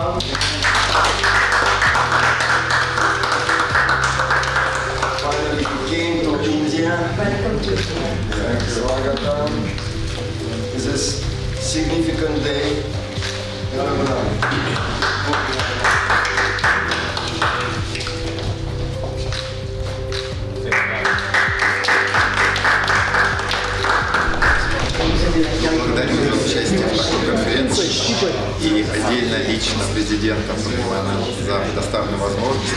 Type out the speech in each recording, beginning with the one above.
Finally, you came to India. Welcome to India. Swagatam. This is significant day. Благодарю за участие в такой конференции и отдельно лично президента за предоставленную возможность.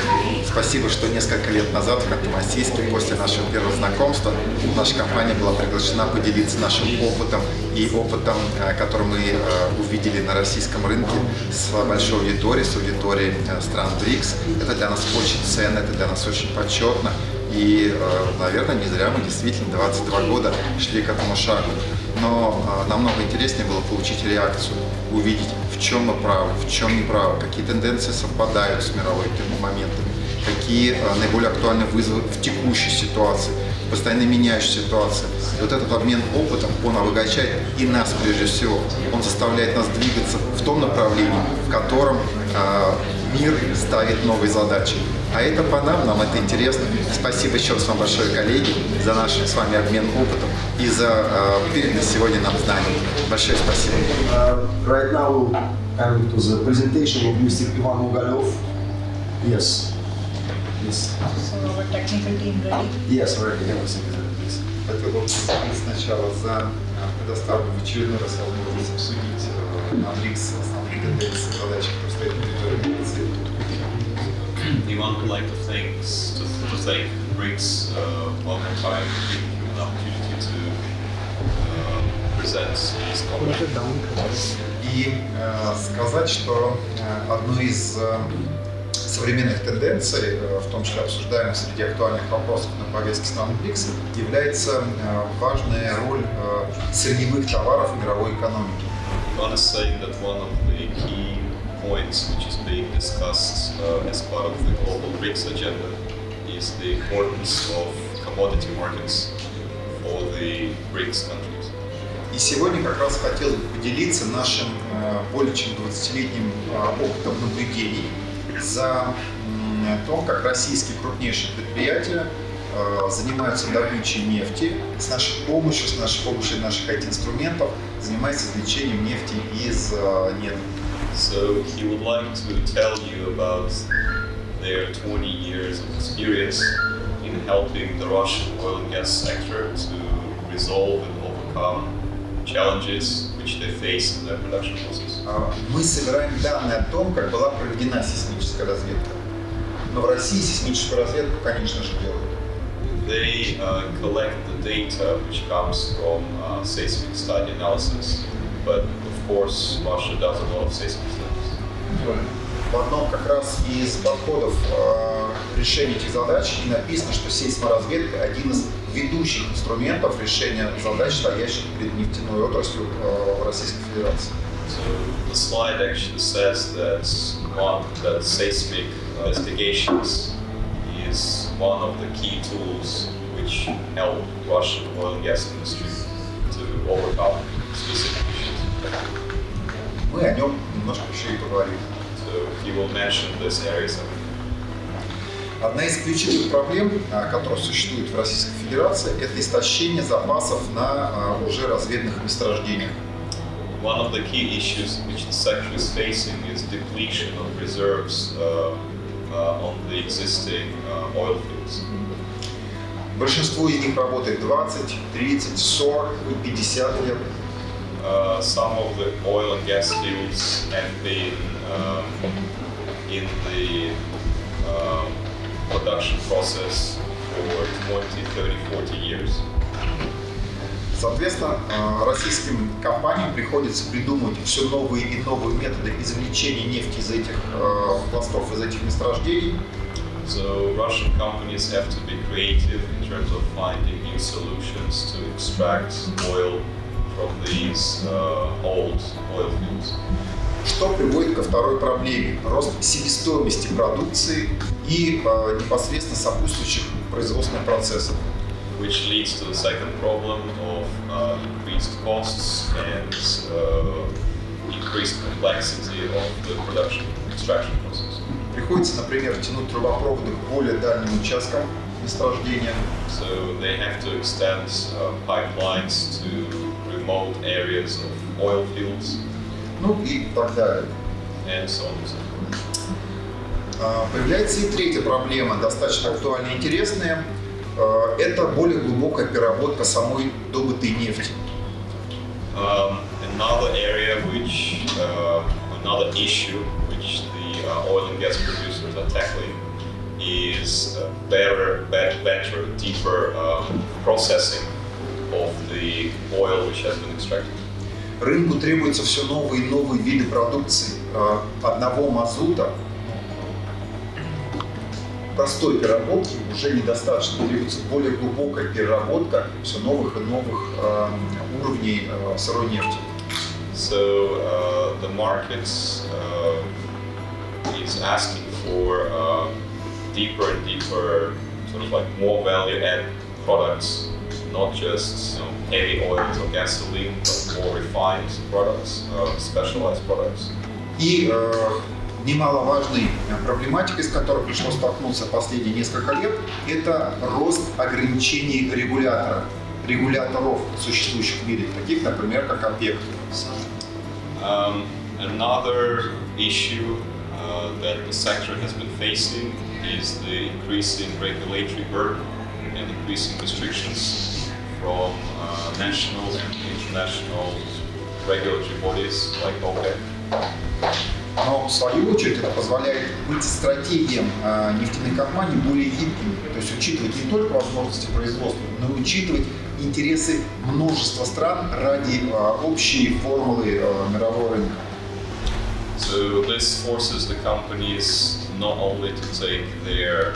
Спасибо, что несколько лет назад в Ханты-Мансийске, после нашего первого знакомства, наша компания была приглашена поделиться нашим опытом и опытом, который мы увидели на российском рынке с большой аудиторией, с аудиторией стран БРИКС. Это для нас очень ценно, это для нас очень почетно. И, наверное, не зря мы действительно 22 года шли к этому шагу. Но намного интереснее было получить реакцию, увидеть, в чем мы правы, в чем не правы, какие тенденции совпадают с мировыми моментами, какие наиболее актуальные вызовы в текущей ситуации, в постоянно меняющей ситуации. И вот этот обмен опытом, он обогащает и нас прежде всего. Он заставляет нас двигаться в том направлении, в котором мир ставит новые задачи. А это по нам это интересно. Спасибо еще раз вам большое, коллеги, за наш с вами обмен опытом и за переданное сегодня нам знаний. Большое спасибо. Right now, coming to the presentation of Mr. Ivan Mugalev. Yes. Yes. So our technical team ready? Yes, already everything is ready. Хотел бы сначала за предоставленную в очередной раз возможность обсудить на БРИКС основные тенденции, задачи, которые стоят на территории. Ivan would like to thank BRICS one more time for giving him an opportunity to present his conference. И сказать, что одной из современных тенденций, в том числе обсуждаемых среди актуальных вопросов на повестке стран БРИКС, является важная роль сырьевых товаров в мировой экономике. Ivan is saying that one of the key points which is being discussed as part of the global BRICS agenda is the importance of commodity markets for the BRICS countries. И сегодня как раз хотел бы поделиться нашим более чем 20-летним опытом наблюдений за то, как российские крупнейшие предприятия занимаются добычей нефти с нашей помощью наших IT-инструментов, занимаются извлечением нефти из недр. So he would like to tell you about their 20 years of experience in helping the Russian oil and gas sector to resolve and overcome challenges which they face in their production process. Мы собираем данные о том, как была проведена сейсмическая разведка. Но в России сейсмическую разведку, конечно же, делают. They collect the data which comes from seismic study analysis, but of course Russia does a lot of seismic studies. В одном как раз из подходов решения этих задач и написано, что сейсморазведка – один из ведущих инструментов решения задач, стоящих перед нефтяной отраслью в Российской Федерации. So the slide actually says that seismic investigations is one of the key tools which help Russian oil and gas industry to overcome specific issues. Мы о нем немножко еще и поговорим. So he will mention these areas. Одна из ключевых проблем, которая существует в Российской Федерации, это истощение запасов на уже разведанных месторождениях. One of the key issues which the sector is facing is depletion of reserves on the existing oil fields. Большинство из них работает 20, 30, 40 и 50 лет. Some of the oil and gas fields have been in the production process for 20, 30, 40 years. Соответственно, российским компаниям приходится придумывать все новые и новые методы извлечения нефти из этих пластов, из этих месторождений. So Russian companies have to be creative in terms of finding new solutions to extract oil from these old oil fields. Что приводит ко второй проблеме – рост себестоимости продукции и непосредственно сопутствующих производственных процессов. Which leads to the second problem of increased costs and increased complexity of the production extraction process. Приходится, например, тянуть трубопроводы к более дальним участкам месторождения. So they have to extend pipelines to remote areas of oil fields Ну и так далее. and so on and so forth. Появляется и третья проблема, достаточно актуальная и интересная. Это более глубокая переработка самой добытой нефти. Another area which, another issue which the oil and gas producers are tackling is better, deeper processing of the oil which has been extracted. Рынку требуются все новые и новые виды продукции одного мазута. Простой переработки уже недостаточно, требуется более глубокая переработка все новых и новых уровней сырой нефти. So the market is asking for deeper and deeper, sort of like more value-add products, not just heavy oils or gasoline, but more refined products, specialized products. И немаловажной проблематикой, с которой пришлось столкнуться последние несколько лет, это рост ограничений регуляторов, существующих в мире, таких, например, как ОПЕК. Another issue that the sector has been facing is the increasing regulatory burden and increasing restrictions from national and international regulatory bodies like OPEC. Но в свою очередь это позволяет быть стратегиям нефтяных компаний более гибкими, то есть учитывать не только возможности производства, но и учитывать интересы множества стран ради общей формулы мирового рынка. So this forces the companies not only to take their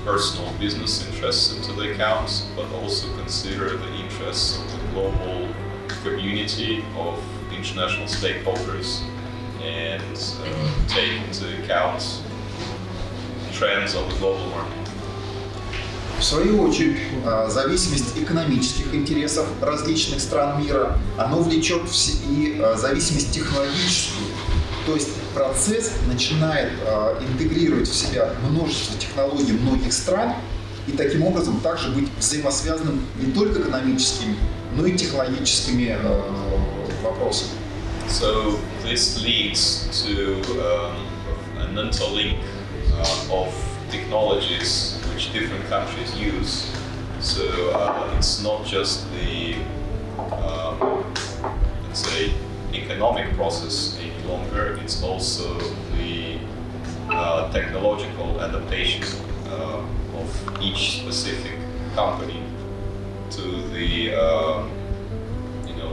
personal business interests into the account, but also consider the interests of the global community of international stakeholders and take into account trends on the global market. В свою очередь, зависимость экономических интересов различных стран мира, оно влечет и зависимость технологическую. То есть процесс начинает интегрировать в себя множество технологий многих стран и таким образом также быть взаимосвязанным не только экономическими, но и технологическими вопросами. So this leads to an interlink of technologies which different countries use. So it's not just the, let's say, economic process any longer, it's also the technological adaptation of each specific company to the,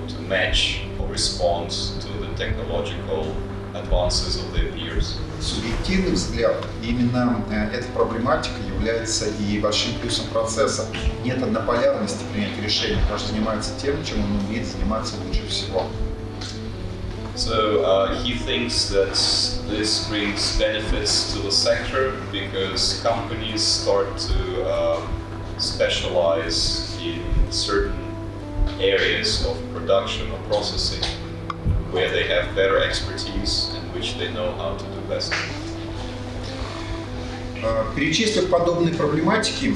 to match or respond to the technological advances of their peers. Субъективный взгляд, именно эта проблематика является и большим плюсом процесса. Нет однополярности принятия решений, каждый занимается тем, чем он умеет заниматься лучше всего. So he thinks that this brings benefits to the sector because companies start to specialize in certain areas of production or processing where they have better expertise and which they know how to do best. Перечислив подобные проблематики,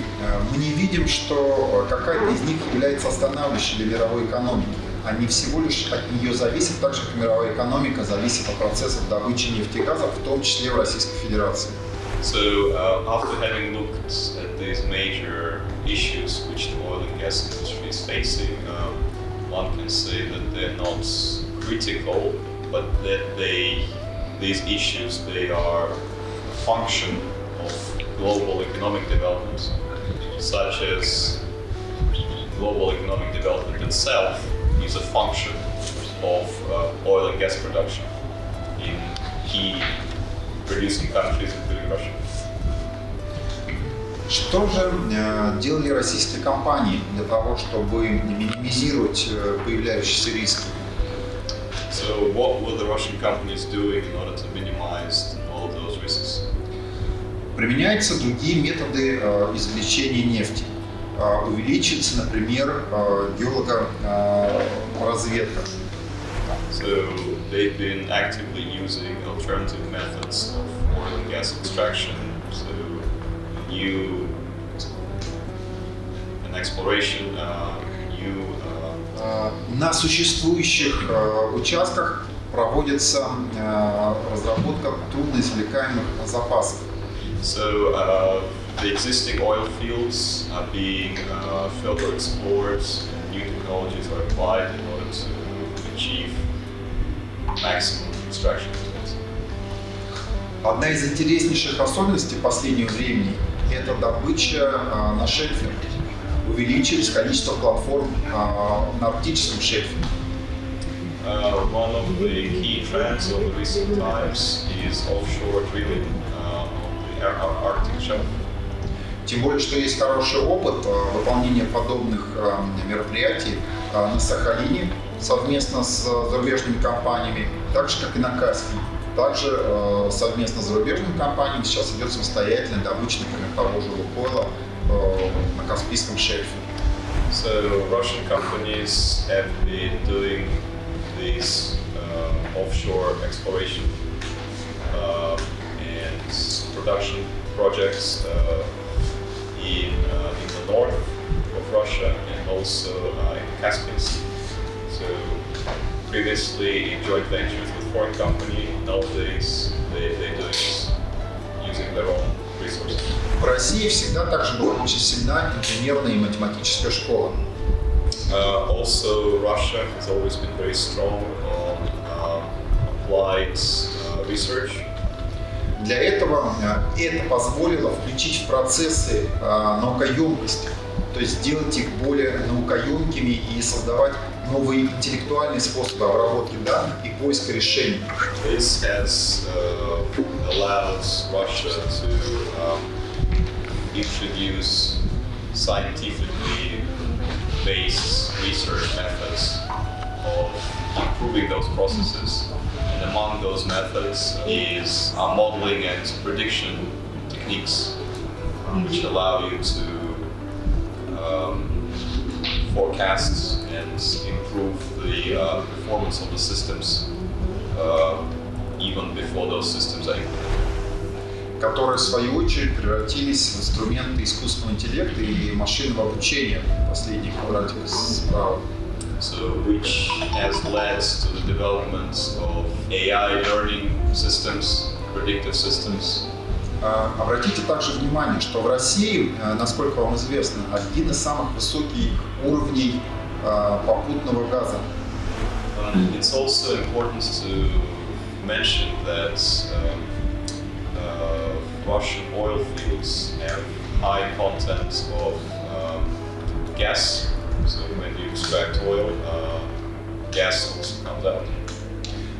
мы не видим, что какая-то из них является останавливающей для мировой экономики. Они всего лишь от нее зависят, так же как мировая экономика зависит от процессов добычи нефти и газа, в том числе в Российской Федерации. So after having looked at these major issues which the oil and gas industry is facing, one can say that they're not critical, but that these issues, they are a function of global economic development, such as global economic development itself is a function of oil and gas production in key producing countries, including Russia. Что же делали российские компании для того, чтобы минимизировать появляющиеся риски? So what were the Russian companies doing in order to minimize all of those risks? Применяются другие методы извлечения нефти. Увеличивается, например, геологоразведка. So they've been actively using alternative methods of oil and gas extraction, so new and exploration, new. На существующих участках проводится разработка трудноизвлекаемых запасов. So the existing oil fields are being further explored, and new technologies are applied in order to achieve maximum extraction results. Одна из интереснейших особенностей последнего времени – это добыча на шельфе. Увеличилось количество платформ на арктическом шельфе. One of the key trends of the recent times is offshore drilling on the Arctic shelf. Тем более, что есть хороший опыт выполнения подобных мероприятий на Сахалине совместно с зарубежными компаниями, так же, как и на Каспии. Также совместно с зарубежными компаниями сейчас идет самостоятельная добыча, например, того же Лукойла на Каспийском шельфе. So Russian companies have been doing these offshore exploration and production projects in the north of Russia and also in the Caspian Sea. So previously in joint ventures with foreign company, nowadays they do it using their own resources. В России всегда также была очень сильна инженерная и математическая школа. Also, Russia has always been very strong on applied research. Для этого это позволило включить в процессы наукоемкости, то есть сделать их более наукоемкими и создавать новые интеллектуальные способы обработки данных и поиска решений. This has allowed Russia to introduce scientifically based research methods of improving those processes. And among those methods is modeling and prediction techniques, which allow you to forecast and improve the performance of the systems even before those systems are implemented. Которые, в свою очередь, превратились в инструменты искусственного интеллекта и машинного обучения последних квадратиков справа. So, which has led to the development of AI learning systems, predictive systems. Обратите также внимание, что в России, насколько вам известно, один из самых высоких уровней попутного газа. It's also important to mention that Russian oil fields have high content of gas. So when you extract oil, gas also comes out.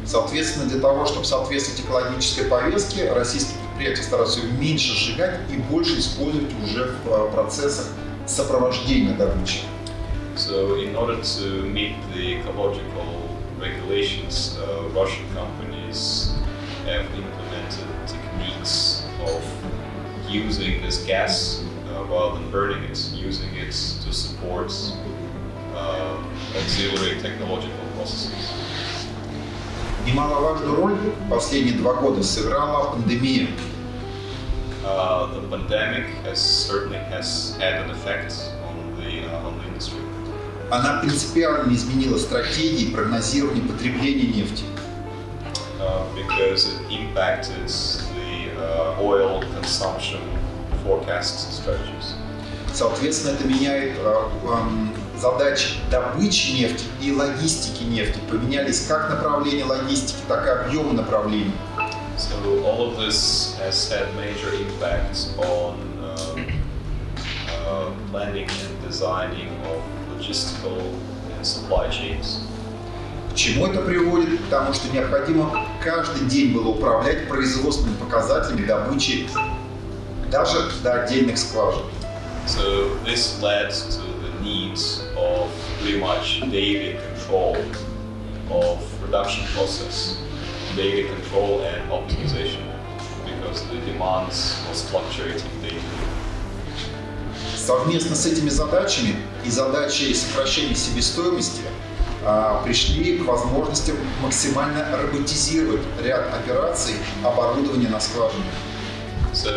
Соответственно, для того, чтобы соответствовать экологической повестке, российские предприятия стараются ее меньше сжигать и больше использовать уже в процессах сопровождения добычи. So in order to meet the ecological regulations, Russian companies have implemented techniques of using this gas rather than burning it, using it to support auxiliary technological processes. Немаловажную роль в последние 2 года сыграла пандемия. The pandemic certainly has had an effect on the industry. Она принципиально изменила стратегии прогнозирования потребления нефти. Because it impacted the oil consumption forecast strategies. Соответственно, это меняет задачи добычи нефти и логистики нефти. Поменялись как направления логистики, так и объемы направлений. So all of this has had major impacts on planning and designing of logistical and supply chains. К чему это приводит? Потому что необходимо каждый день было управлять производственными показателями добычи даже до отдельных скважин. So this led to the needs of pretty much daily control of production process, daily control and optimization, because the demand was fluctuating daily. Совместно с этими задачами и задачей сокращения себестоимости пришли к возможности максимально роботизировать ряд операций оборудования на скважине. So,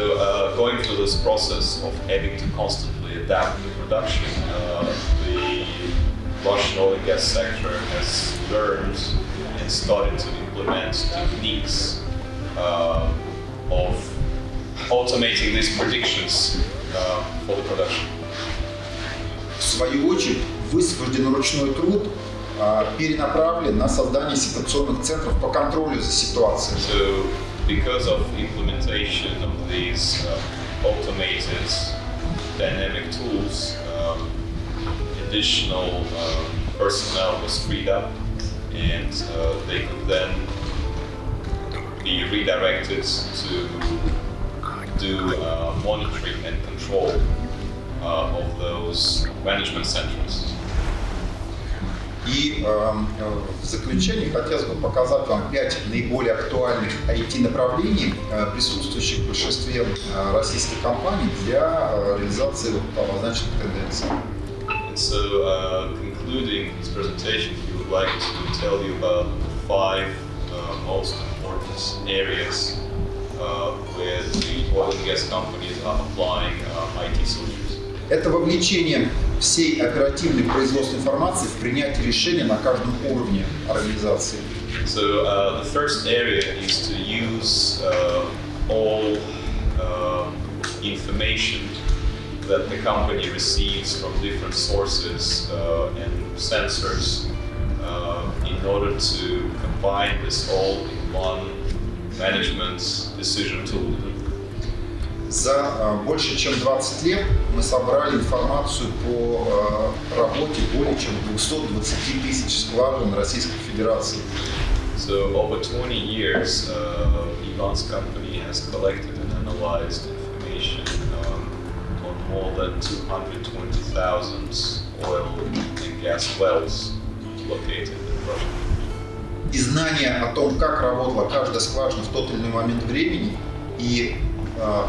going through this process of having to constantly adapt the production, the Russian oil and gas sector has learned and started to implement techniques of automating these predictions for the production. В свою очередь, высвобожденный ручной труд перенаправлен на создание ситуационных центров по контролю за ситуацией. So, because of implementation of these automated dynamic tools, additional personnel was freed up, and they could then be redirected to do monitoring and control of those management centers. И в заключение хотелось бы показать вам 5 наиболее актуальных IT-направлений, присутствующих в большинстве российских компаний для реализации обозначенных тенденций. And so, concluding this presentation, we would like to tell you about the 5 most important areas where the oil and gas companies are applying IT solutions. Это вовлечение всей оперативной производственной информации в принятие решения на каждом уровне организации. So the first area is to use all information that the company receives from different sources and sensors in order to combine this all in one management decision tool. За больше чем 20 лет мы собрали информацию по работе более чем 220 тысяч скважин Российской Федерации. So over 20 years, Ivan's company has collected and analyzed information on more than 220,000 oil and gas wells located in Russia. И знание о том, как работала каждая скважина в тот или иной момент времени, и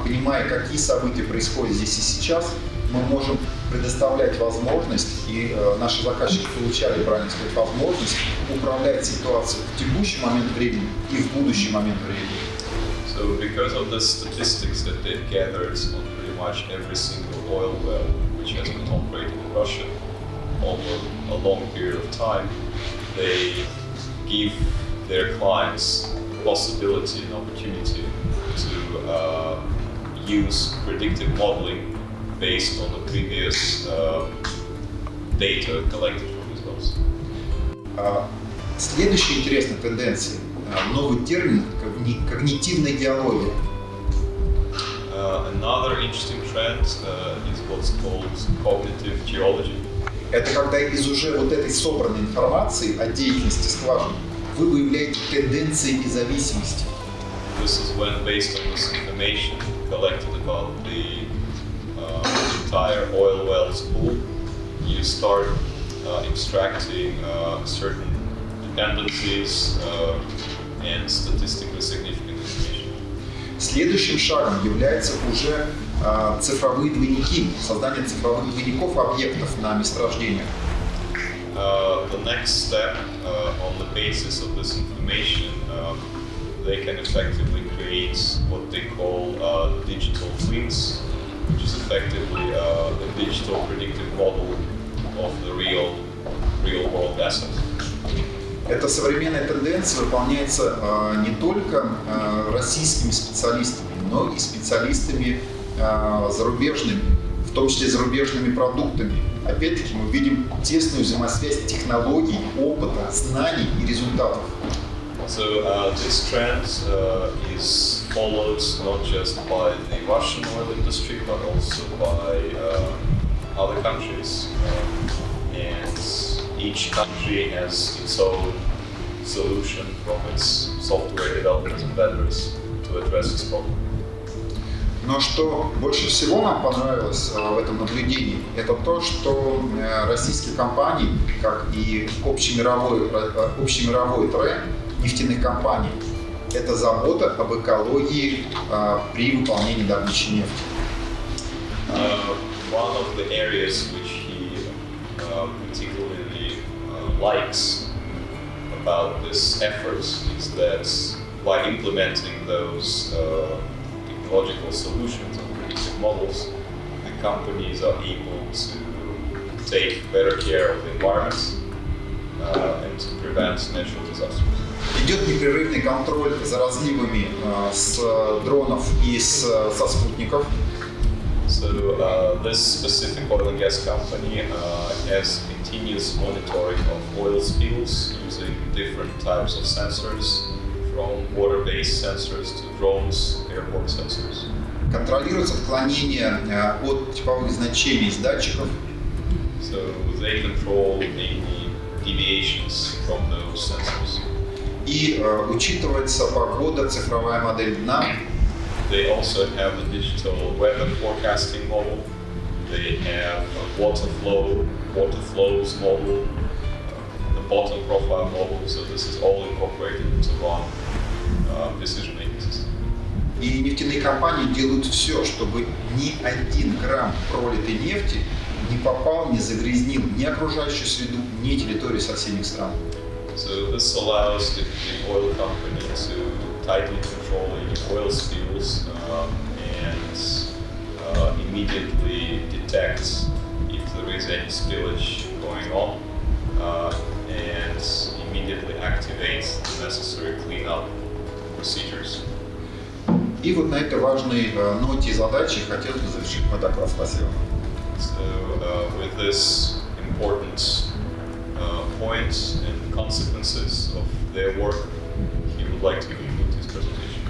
понимая, какие события происходят здесь и сейчас, мы можем предоставлять возможность, и наши заказчики получали, правильно сказать, возможность управлять ситуацией в текущий момент времени и в будущий момент времени. So because of the statistics that they've gathered on pretty much every single oil well which has been operated in Russia over a long period of time, they give their clients the possibility and opportunity to use predictive modeling based on the previous data collected from these wells. Следующая интересная тенденция – новый термин – когнитивная идеология. Another interesting trend is what's called cognitive geology. Это когда из уже вот этой собранной информации о деятельности скважин вы выявляете тенденции и зависимости. This is when, based on this information collected about the entire oil wells pool, you start extracting certain dependencies and statistically significant information. Следующим шагом являются уже цифровые двойники, создание цифровых двойников объектов на месторождениях. The next step, on the basis of this information, they can effectively create what they call digital twins, which is effectively the digital predictive model of the real world asset. Эта современная тенденция выполняется не только российскими специалистами, но и специалистами зарубежными, в том числе зарубежными продуктами. Опять-таки мы видим тесную взаимосвязь технологий, опыта, знаний и результатов. So this trend is followed not just by the Russian oil industry, but also by other countries. And each country has its own solution from its software developers and vendors to address this problem. Но что больше всего нам понравилось в этом наблюдении, это то, что российские компании, как и общемировой тренд нефтяных компаний, это забота об экологии при выполнении добычи нефти. One of the areas which he particularly likes about this effort is that by implementing those technological solutions and predictive models, the companies are able to take better care of the environment and to prevent natural disasters. Идет непрерывный контроль за разливами с дронов и со спутников. So this specific oil and gas company has continuous monitoring of oil spills using different types of sensors, from water-based sensors to drones, airborne sensors. Контролируется отклонение от типовых значений с датчиков. So they control any deviations from those sensors. И учитывается погода, цифровая модель дна. They also have a digital weather forecasting model. They have a water flows model, the bottom profile model. So this is all incorporated into one decision-making system. И нефтяные компании делают все, чтобы ни один грамм пролитой нефти не попал, не загрязнил ни окружающую среду, ни территорию соседних стран. So this allows the oil company to tightly control any oil spills and immediately detect if there is any spillage going on and immediately activate the necessary cleanup procedures. И вот на этой важной ноте и задаче хотелось бы завершить мой доклад. Спасибо. So with this important points and consequences of their work, he would like to conclude his presentation.